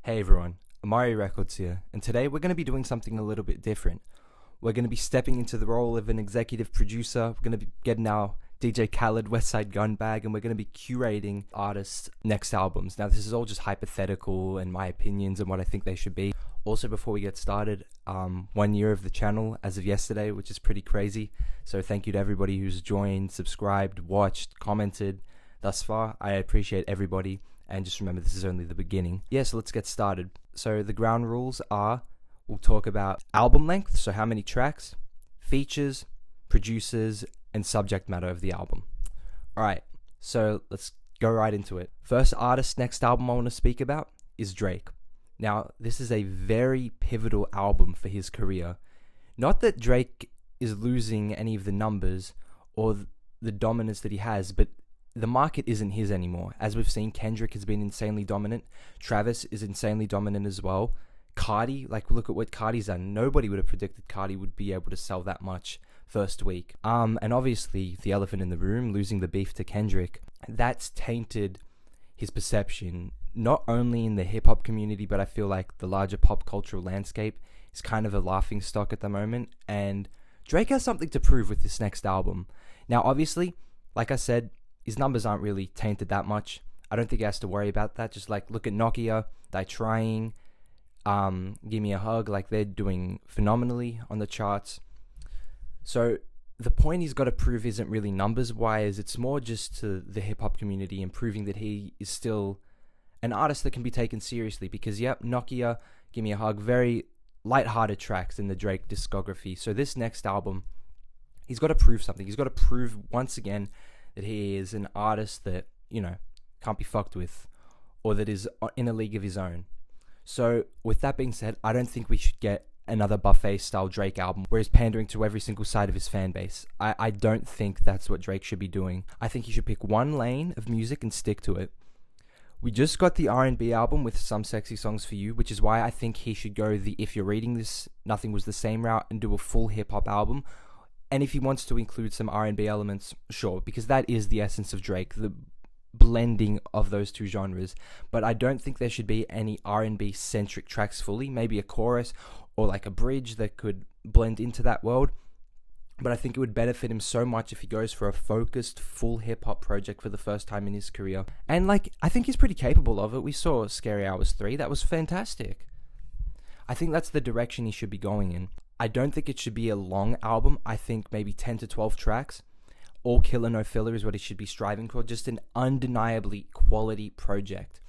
Hey everyone, Amari Records here, and today we're going to be doing something a little bit different. We're going to be stepping into the role of an executive producer. We're going to be getting our DJ Khaled Westside Gun bag, and we're going to be curating artists' next albums. Now, this is all just hypothetical and my opinions and what I think they should be. Also, before we get started, 1 year of the channel as of yesterday, which is pretty crazy. So thank you to everybody who's joined, subscribed, watched, commented thus far. I appreciate everybody. And just remember, this is only the beginning. So let's get started. So the ground rules are, we'll talk about album length, so how many tracks, features, producers, and subject matter of the album. Alright, so let's go right into it. First artist next album I want to speak about is Drake. Now, this is a very pivotal album for his career. Not that Drake is losing any of the numbers or the dominance that he has, but the market isn't his anymore. As we've seen, Kendrick has been insanely dominant. Travis is insanely dominant as well. Cardi, look at what Cardi's done. Nobody would have predicted Cardi would be able to sell that much first week. And obviously, the elephant in the room, losing the beef to Kendrick, that's tainted his perception, not only in the hip-hop community, but I feel like the larger pop cultural landscape is kind of a laughing stock at the moment. And Drake has something to prove with this next album. Now, obviously, like I said, his numbers aren't really tainted that much. I don't think he has to worry about that. Just look at Nokia, Die Trying, Give Me a Hug. They're doing phenomenally on the charts. So the point he's got to prove isn't really numbers-wise. It's more just to the hip-hop community and proving that he is still an artist that can be taken seriously. Because, Nokia, Give Me a Hug, very light-hearted tracks in the Drake discography. So this next album, he's got to prove something. He's got to prove once again that he is an artist that, can't be fucked with, or that is in a league of his own. So, with that being said, I don't think we should get another buffet-style Drake album where he's pandering to every single side of his fan base. I don't think that's what Drake should be doing. I think he should pick one lane of music and stick to it. We just got the R&B album with Some Sexy Songs for You, which is why I think he should go the If You're Reading This, Nothing Was the Same route and do a full hip-hop album. And if he wants to include some R&B elements, sure, because that is the essence of Drake, the blending of those two genres. But I don't think there should be any R&B-centric tracks fully, maybe a chorus or a bridge that could blend into that world. But I think it would benefit him so much if he goes for a focused, full hip-hop project for the first time in his career. And, I think he's pretty capable of it. We saw Scary Hours 3. That was fantastic. I think that's the direction he should be going in. I don't think it should be a long album. I think maybe 10 to 12 tracks. All killer, no filler is what he should be striving for. Just an undeniably quality project.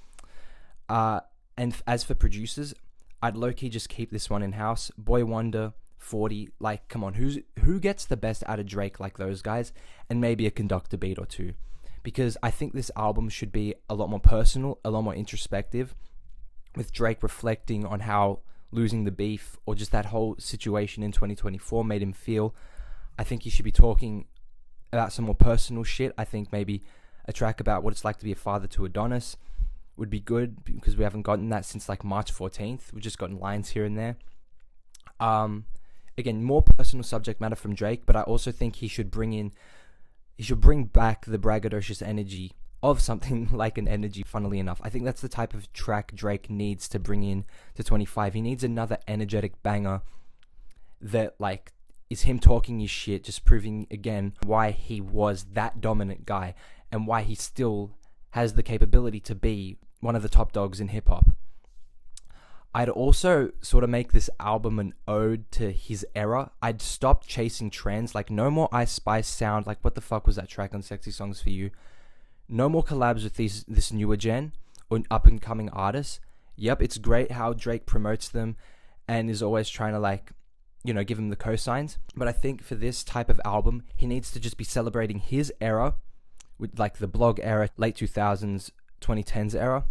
And as for producers, I'd low-key just keep this one in-house. Boy Wonder, 40, come on. Who gets the best out of Drake like those guys? And maybe a conductor beat or two. Because I think this album should be a lot more personal, a lot more introspective, with Drake reflecting on how losing the beef or just that whole situation in 2024 made him feel. I think he should be talking about some more personal shit. I think maybe a track about what it's like to be a father to Adonis would be good, because we haven't gotten that since March 14th. We've just gotten lines here and there. Again, more personal subject matter from Drake, but I also think he should bring back the braggadocious energy of something like an energy, funnily enough. I think that's the type of track Drake needs to bring in to 25. He needs another energetic banger that, is him talking his shit, just proving, again, why he was that dominant guy and why he still has the capability to be one of the top dogs in hip-hop. I'd also sort of make this album an ode to his era. I'd stop chasing trends, no more Ice Spice sound, what the fuck was that track on Sexy Songs for You? No more collabs with this newer gen or up-and-coming artists. Yep, it's great how Drake promotes them and is always trying to, give him the cosigns. But I think for this type of album, he needs to just be celebrating his era with, the blog era, late 2000s, 2010s era.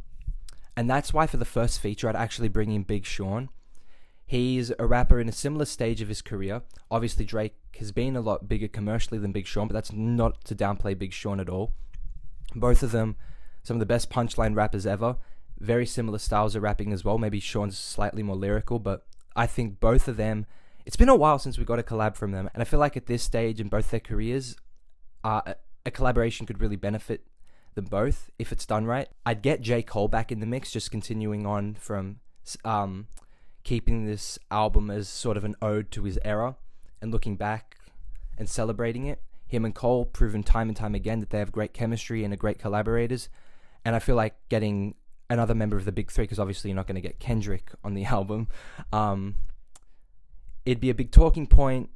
And that's why for the first feature, I'd actually bring in Big Sean. He's a rapper in a similar stage of his career. Obviously, Drake has been a lot bigger commercially than Big Sean, but that's not to downplay Big Sean at all. Both of them, some of the best punchline rappers ever. Very similar styles of rapping as well. Maybe Sean's slightly more lyrical, but I think both of them, it's been a while since we got a collab from them. And I feel like at this stage in both their careers, a collaboration could really benefit than both if it's done right. I'd get J. Cole back in the mix, just continuing on from keeping this album as sort of an ode to his era and looking back and celebrating it. Him and Cole proven time and time again that they have great chemistry and are great collaborators. And I feel like getting another member of the big three, because obviously you're not going to get Kendrick on the album, it'd be a big talking point,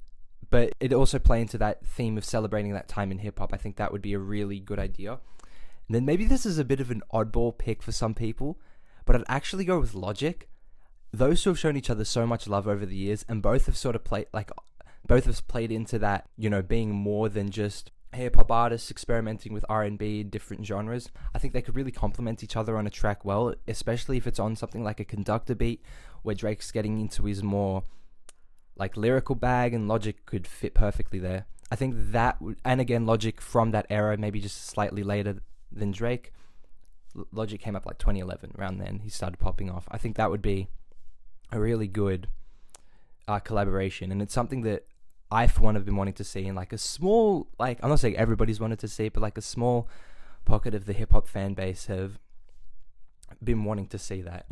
but it'd also play into that theme of celebrating that time in hip-hop. I think that would be a really good idea. And then maybe this is a bit of an oddball pick for some people, but I'd actually go with Logic. Those two have shown each other so much love over the years, and both have sort of both have played into that, being more than just hip-hop artists experimenting with R&B in different genres. I think they could really complement each other on a track well, especially if it's on something like a conductor beat, where Drake's getting into his more lyrical bag, and Logic could fit perfectly there. I think that would, and again, Logic from that era, maybe just slightly later than Drake. Logic came up 2011, around then he started popping off. I think that would be a really good collaboration, and it's something that I, for one, have been wanting to see in a small, I'm not saying everybody's wanted to see it, but a small pocket of the hip-hop fan base have been wanting to see that.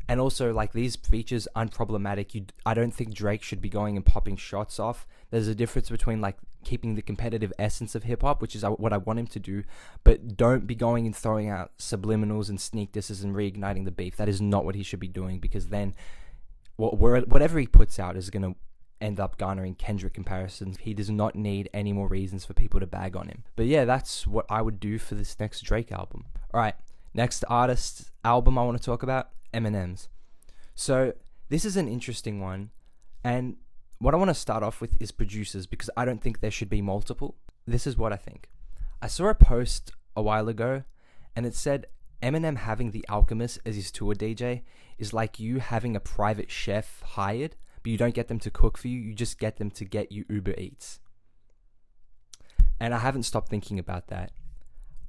And also, these features aren't problematic. I don't think Drake should be going and popping shots off. There's a difference between keeping the competitive essence of hip-hop, which is what I want him to do, but don't be going and throwing out subliminals and sneak disses and reigniting the beef. That is not what he should be doing, because then whatever he puts out is going to end up garnering Kendrick comparisons. He does not need any more reasons for people to bag on him. But yeah, that's what I would do for this next Drake album. Alright, next artist album I want to talk about, Eminem's. So this is an interesting one, and what I want to start off with is producers, because I don't think there should be multiple. This is what I think. I saw a post a while ago, and it said Eminem having The Alchemist as his tour DJ is like you having a private chef hired, but you don't get them to cook for you, you just get them to get you Uber Eats. And I haven't stopped thinking about that.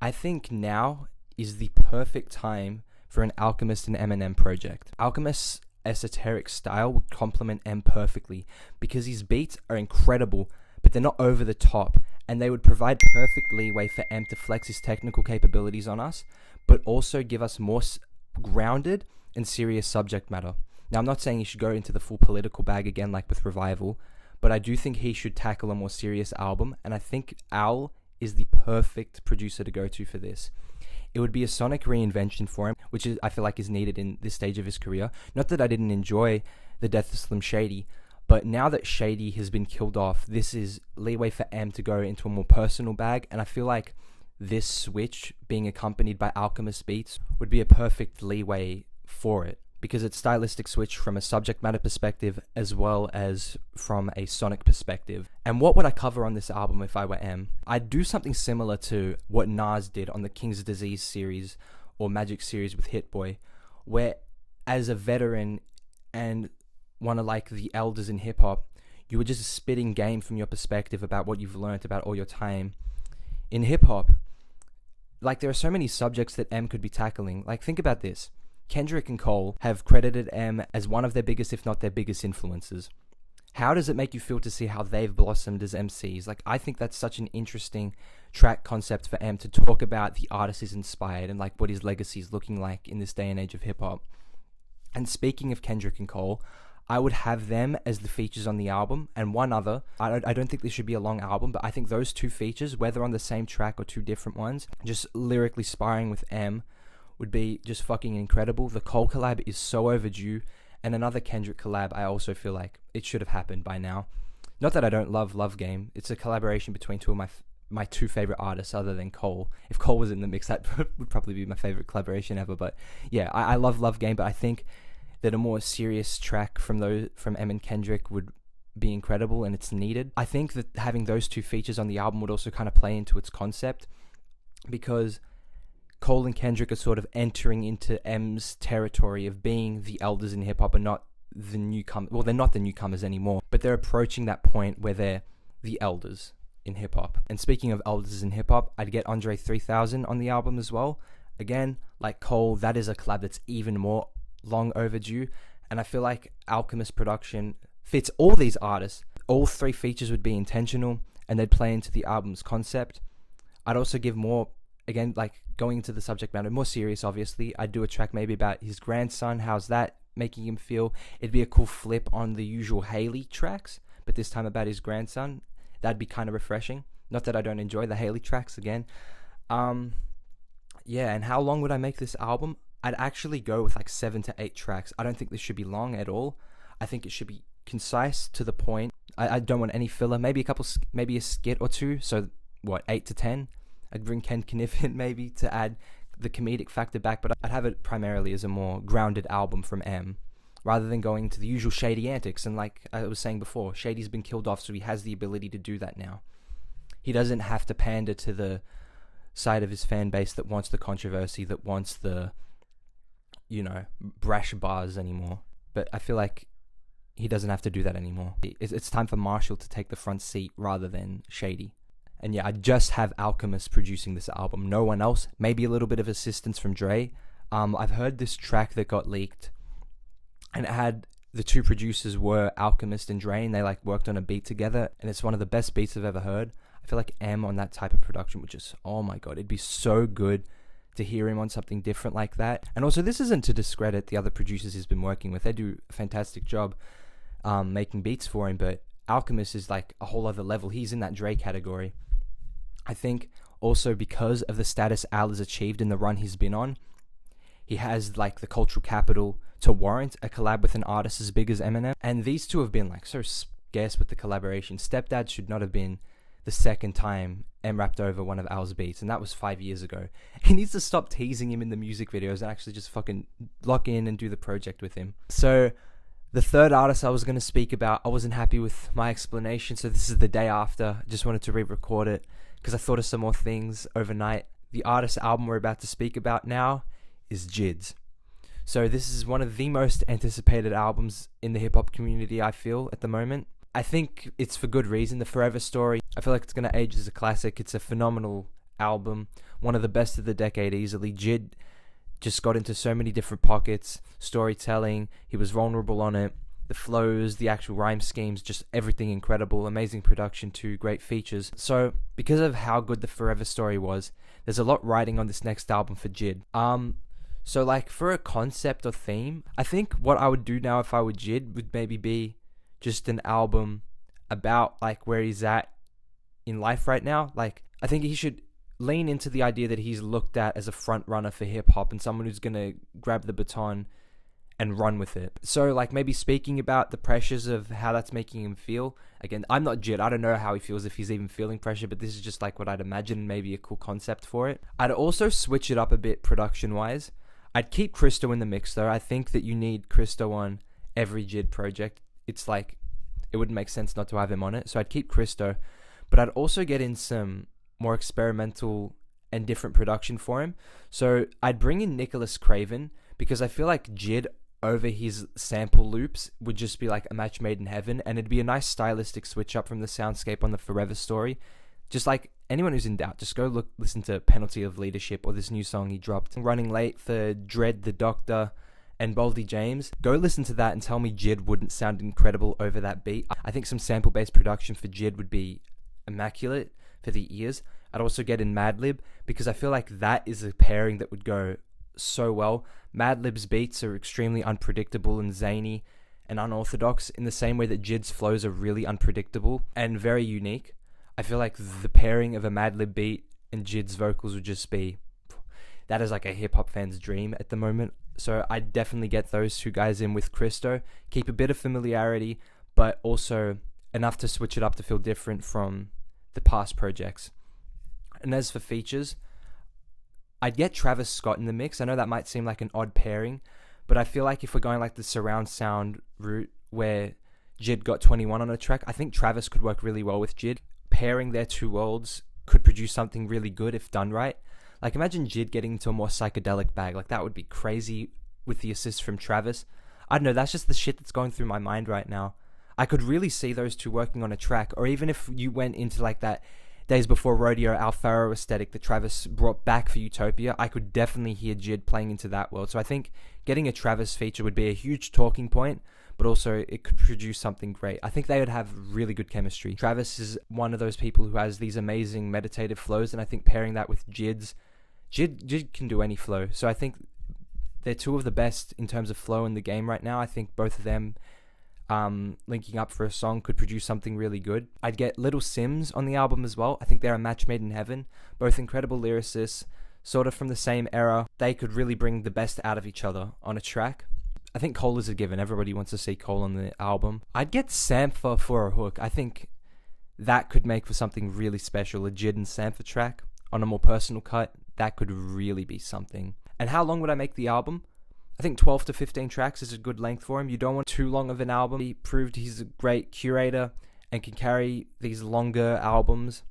I think now is the perfect time for an Alchemist and Eminem project. Alchemist's esoteric style would complement M perfectly, because his beats are incredible, but they're not over the top, and they would provide perfect leeway for M to flex his technical capabilities on us, but also give us more grounded and serious subject matter. Now, I'm not saying he should go into the full political bag again like with Revival, but I do think he should tackle a more serious album, and I think Al is the perfect producer to go to for this. It would be a sonic reinvention for him, which I feel like is needed in this stage of his career. Not that I didn't enjoy the death of Slim Shady, but now that Shady has been killed off, this is leeway for M to go into a more personal bag, and I feel like this switch, being accompanied by Alchemist beats, would be a perfect leeway for it, because it's stylistic switch from a subject matter perspective as well as from a sonic perspective. And what would I cover on this album if I were M? I'd do something similar to what Nas did on the King's Disease series or Magic series with Hit Boy, where as a veteran and one of the elders in hip hop, you were just spitting game from your perspective about what you've learned about all your time in hip hop. There are so many subjects that M could be tackling. Think about this. Kendrick and Cole have credited M as one of their biggest, if not their biggest, influences. How does it make you feel to see how they've blossomed as MCs? I think that's such an interesting track concept for M to talk about the artist he's inspired and what his legacy is looking like in this day and age of hip-hop. And speaking of Kendrick and Cole, I would have them as the features on the album, and one other. I don't think this should be a long album, but I think those two features, whether on the same track or two different ones, just lyrically sparring with M, would be just fucking incredible. The Cole collab is so overdue, and another Kendrick collab, I also feel like it should have happened by now. Not that I don't love Love Game. It's a collaboration between two of my two favorite artists other than Cole. If Cole was in the mix, that would probably be my favorite collaboration ever. But yeah, I love Love Game, but I think that a more serious track from M and Kendrick would be incredible, and it's needed. I think that having those two features on the album would also kind of play into its concept, because Cole and Kendrick are sort of entering into M's territory of being the elders in hip-hop and not the newcomers. Well, they're not the newcomers anymore, but they're approaching that point where they're the elders in hip-hop. And speaking of elders in hip-hop, I'd get Andre 3000 on the album as well. Again, like Cole, that is a collab that's even more long overdue, and I feel like Alchemist production fits all these artists. All three features would be intentional, and they'd play into the album's concept. I'd also give more again, like going into the subject matter, more serious, obviously, I'd do a track maybe about his grandson. How's that making him feel? It'd be a cool flip on the usual Haley tracks, but this time about his grandson. That'd be kind of refreshing. Not that I don't enjoy the Haley tracks again. Yeah, and how long would I make this album? I'd actually go with like 7 to 8 tracks. I don't think this should be long at all. I think it should be concise, to the point. I don't want any filler. Maybe maybe a skit or two. So what, 8 to 10? I'd bring Ken Kniff in maybe to add the comedic factor back, but I'd have it primarily as a more grounded album from M, rather than going to the usual Shady antics. And like I was saying before, Shady's been killed off, so he has the ability to do that now. He doesn't have to pander to the side of his fan base that wants the controversy, that wants the, brash bars anymore. But I feel like he doesn't have to do that anymore. It's time for Marshall to take the front seat rather than Shady. And yeah, I just have Alchemist producing this album. No one else. Maybe a little bit of assistance from Dre. I've heard this track that got leaked, and it had the two producers were Alchemist and Dre, and they like worked on a beat together, and it's one of the best beats I've ever heard. I feel like M on that type of production would just, oh my god, it'd be so good to hear him on something different like that. And also, this isn't to discredit the other producers he's been working with. They do a fantastic job making beats for him, but Alchemist is like a whole other level. He's in that Dre category. I think also because of the status Al has achieved in the run he's been on, he has like the cultural capital to warrant a collab with an artist as big as Eminem. And these two have been like so scarce with the collaboration. Stepdad should not have been the second time M rapped over one of Al's beats, and that was 5 years ago. He needs to stop teasing him in the music videos and actually just fucking lock in and do the project with him. So the third artist I was going to speak about, I wasn't happy with my explanation, so this is the day after. I just wanted to re-record it because I thought of some more things overnight. The artist album we're about to speak about now is J.I.D's. So this is one of the most anticipated albums in the hip-hop community, I feel, at the moment. I think it's for good reason. The Forever Story, I feel like it's going to age as a classic. It's a phenomenal album, one of the best of the decade easily. J.I.D just got into so many different pockets, storytelling, he was vulnerable on it, the flows, the actual rhyme schemes, just everything incredible, amazing production too, great features. So because of how good the Forever Story was, there's a lot riding on this next album for J.I.D. So like for a concept or theme, I think what I would do now if I were J.I.D would maybe be just an album about like where he's at in life right now. Like I think he should lean into the idea that he's looked at as a front runner for hip hop and someone who's going to grab the baton and run with it. So like maybe speaking about the pressures of how that's making him feel. Again, I'm not J.I.D. I don't know how he feels, if he's even feeling pressure, but this is just like what I'd imagine, maybe a cool concept for it. I'd also switch it up a bit production wise. I'd keep Christo in the mix though. I think that you need Christo on every J.I.D project. It's like, it wouldn't make sense not to have him on it. So I'd keep Christo, but I'd also get in some more experimental and different production for him. So I'd bring in Nicholas Craven, because I feel like J.I.D over his sample loops would just be like a match made in heaven, and it'd be a nice stylistic switch up from the soundscape on the Forever Story. Just like anyone who's in doubt, just go listen to Penalty of Leadership or this new song he dropped, Running Late for Dread the Doctor and Boldy James. Go listen to that and tell me J.I.D wouldn't sound incredible over that beat. I think some sample-based production for J.I.D would be immaculate for the ears. I'd also get in Madlib, because I feel like that is a pairing that would go so well. Madlib's beats are extremely unpredictable and zany and unorthodox in the same way that J.I.D's flows are really unpredictable and very unique. I feel like the pairing of a Madlib beat and J.I.D's vocals would just be, that is like a hip-hop fan's dream at the moment. So I'd definitely get those two guys in with Christo, keep a bit of familiarity, but also enough to switch it up to feel different from the past projects. And as for features, I'd get Travis Scott in the mix. I know that might seem like an odd pairing, but I feel like if we're going like the surround sound route where J.I.D got 21 on a track, I think Travis could work really well with J.I.D. Pairing their two worlds could produce something really good if done right. Like imagine J.I.D getting into a more psychedelic bag. Like that would be crazy with the assist from Travis. I don't know, that's just the shit that's going through my mind right now. I could really see those two working on a track, or even if you went into like that Days Before Rodeo Alfaro aesthetic that Travis brought back for Utopia, I could definitely hear J.I.D playing into that world. So I think getting a Travis feature would be a huge talking point, but also it could produce something great. I think they would have really good chemistry. Travis is one of those people who has these amazing meditative flows, and I think pairing that with J.I.D's J.I.D can do any flow, so I think they're two of the best in terms of flow in the game right now. I think both of them linking up for a song could produce something really good. I'd get Little Sims on the album as well. I think they're a match made in heaven. Both incredible lyricists, sort of from the same era. They could really bring the best out of each other on a track. I think Cole is a given. Everybody wants to see Cole on the album. I'd get Sampha for a hook. I think that could make for something really special. A J.I.D and Sampha track on a more personal cut. That could really be something. And how long would I make the album? I think 12 to 15 tracks is a good length for him. You don't want too long of an album. He proved he's a great curator and can carry these longer albums.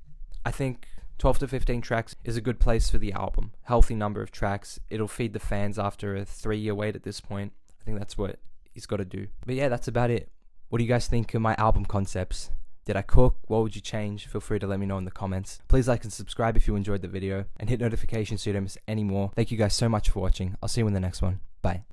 I think 12 to 15 tracks is a good place for the album. Healthy number of tracks. It'll feed the fans after a 3-year wait at this point. I think that's what he's got to do. But yeah, that's about it. What do you guys think of my album concepts? Did I cook? What would you change? Feel free to let me know in the comments. Please like and subscribe if you enjoyed the video, and hit notifications so you don't miss any more. Thank you guys so much for watching. I'll see you in the next one. Bye.